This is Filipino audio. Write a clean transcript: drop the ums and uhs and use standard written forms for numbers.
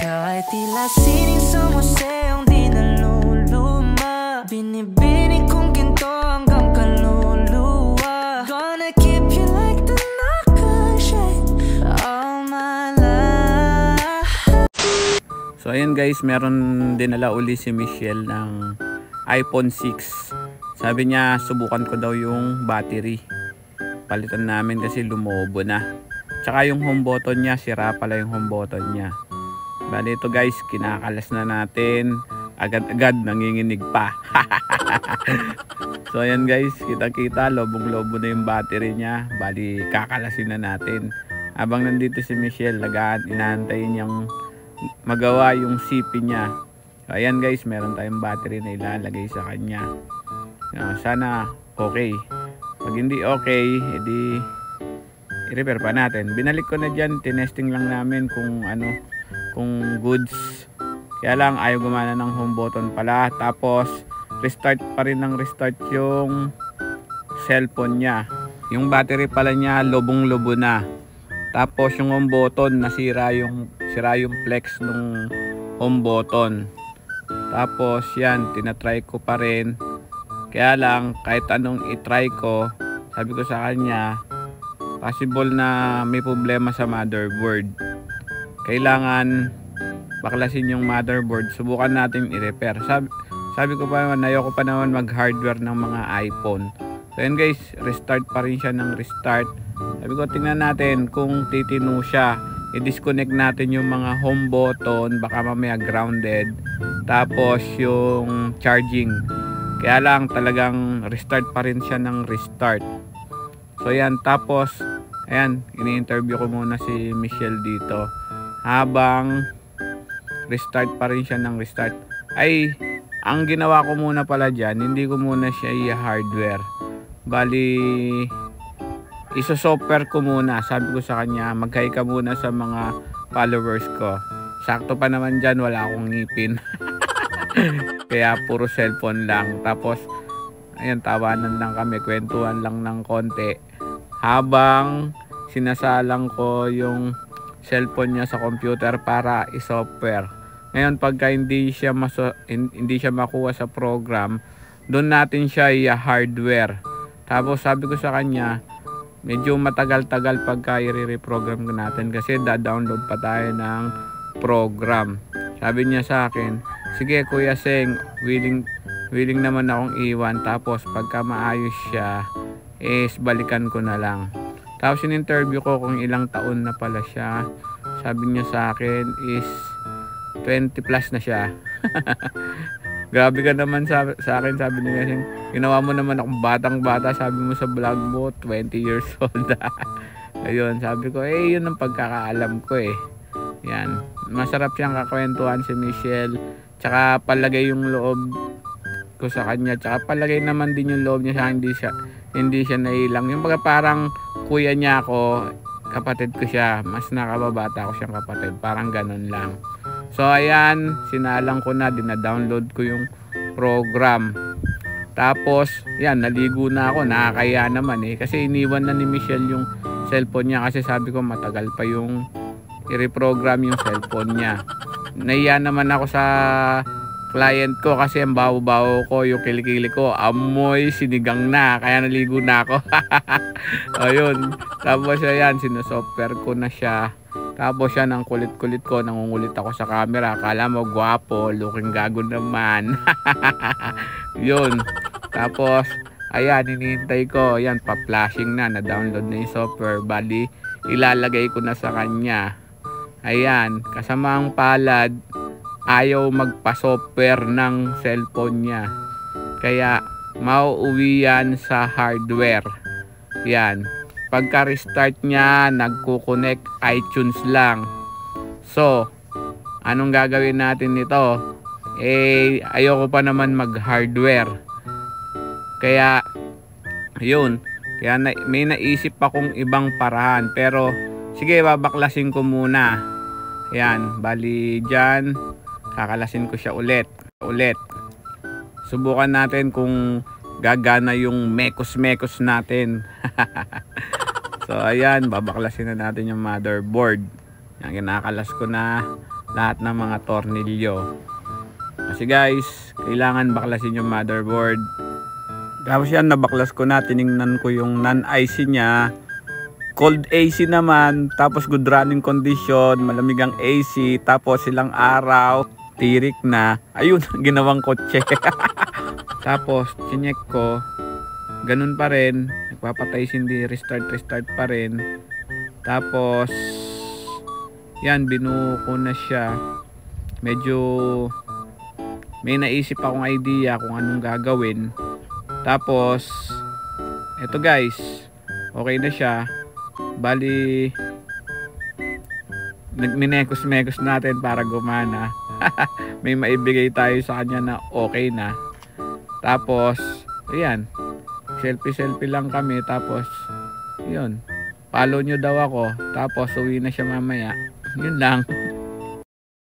Kahit tila sining sa museong di naluluma, binibini kong ginto hanggang kaluluwa. Gonna keep you like the nakashade all my life. So ayan guys, meron dinala uli si Michelle ng iPhone 6. Sabi niya subukan ko daw yung battery. Palitan namin kasi lumobo na. Tsaka yung home button niya, sira pala yung home button niya. Bali ito guys, kinakalas na natin. Agad-agad nanginginig pa. So ayan guys, kita-kita lobong-lobo na yung battery niya. Bali kakalasin na natin. Habang nandito si Michelle, inaantay niyang magawa yung CP niya. So ayan guys, meron tayong battery na ilalagay sa kanya. Sana okay. Pag hindi okay, edi i-repair pa natin. Binalik ko na dyan, tinesting lang namin kung goods. Kaya lang ayaw gumana ng home button pala. Tapos restart pa rin ng restart yung cellphone niya. Yung battery pala niya lobong-lobo na. Tapos yung home button sira yung flex ng home button. Tapos yan, tinatry ko pa rin. Kaya lang kahit anong i-try ko, sabi ko sa kanya, possible na may problema sa motherboard. Kailangan baklasin yung motherboard. Subukan natin i-repair. Sabi ko pa naman, ayoko pa naman mag-hardware ng mga iPhone. So yun guys, restart pa rin siya ng restart. Sabi ko, tingnan natin kung titino siya. I-disconnect natin yung mga home button, baka mamaya grounded. Tapos yung charging. Kaya lang talagang restart pa rin siya ng restart. So yan, tapos ayan, ini-interview ko muna si Michelle dito. Habang restart pa rin siya ng restart. Ay, ang ginawa ko muna pala dyan, hindi ko muna siya i-hardware. Bali, iso-software ko muna. Sabi ko sa kanya, mag-hi ka muna sa mga followers ko. Sakto pa naman dyan, wala akong ngipin. Kaya puro cellphone lang. Tapos ayan, tawanan lang kami, kwentuhan lang ng konti habang sinasalang ko yung cellphone niya sa computer para i-software. Ngayon pagka hindi siya makuha sa program, doon natin siya i-hardware. Tapos sabi ko sa kanya, medyo matagal-tagal pagka i-reprogram natin kasi da-download pa tayo ng program. Sabi niya sa akin, sige Kuya Seng, willing naman akong iwan. Tapos pagka maayos siya, balikan ko na lang. Tapos in-interview ko kung ilang taon na pala siya. Sabi niya sa akin is 20 plus na siya. Grabe ka naman sa akin, sabi niya. Ginawa mo naman akong batang-bata, sabi mo sa vlog mo, 20 years old. Ayun, sabi ko, yun ang pagkakaalam ko Yan, masarap siyang kakwentuhan si Michelle. Tsaka palagay yung loob ko sa kanya. Tsaka palagay naman din yung loob niya sa hindi siya nailang. Yung parang kuya niya ako, kapatid ko siya. Mas nakababata ko siyang kapatid. Parang ganun lang. So ayan, sinalang ko na, dina-download ko yung program. Tapos, yan, naligo na ako. Nakakaya naman kasi iniwan na ni Michelle yung cellphone niya. Kasi sabi ko matagal pa yung i-reprogram yung cellphone niya. Naiya naman ako sa client ko kasi ang baho-baho ko, yung kilikili ko amoy sinigang na, kaya naligo na ako. Ayun, tapos ayan, sinosoftware ko na siya. Tapos yan, ang kulit-kulit ko, nangungulit ako sa camera, akala mo gwapo, looking gago naman. Yun, tapos ayan, hinihintay ko, yan, pa-flashing na-download na yung software. Bali, ilalagay ko na sa kanya. Ayan, kasamang palad, ayaw magpa-software ng cellphone niya. Kaya mauuwi yan sa hardware. Yan, pagka-restart niya, nagko-connect iTunes lang. So, anong gagawin natin nito? Ayoko pa naman mag-hardware. Kaya, yun. Kaya may naisip akong ibang parahan. Pero, sige, babaklasin ko muna. Yan, bali dyan, kakalasin ko siya ulit. Subukan natin kung gagana yung mekos natin. So ayan, babaklasin na natin yung motherboard. Yan, kinakalas ko na. lahat ng mga tornilyo. Kasi guys, kailangan baklasin yung motherboard. Tapos yan, nabaklas ko na, tiningnan ko yung non-IC niya. Cold AC naman, tapos good running condition, malamig ang AC, tapos ilang araw, tirik na. Ayun, ginawang kotse. Tapos, chinek ko, ganun pa rin, nagpapatay sindi, restart pa rin. Tapos, yan, binuo ko na siya. Medyo may naisip akong idea kung anong gagawin. Tapos, eto guys, okay na siya. Bali, minekos-mekos natin para gumana. May maibigay tayo sa kanya na okay na. Tapos, ayan, selfie lang kami. Tapos, yun, follow nyo daw ako. Tapos, uwi na siya mamaya. Yun lang.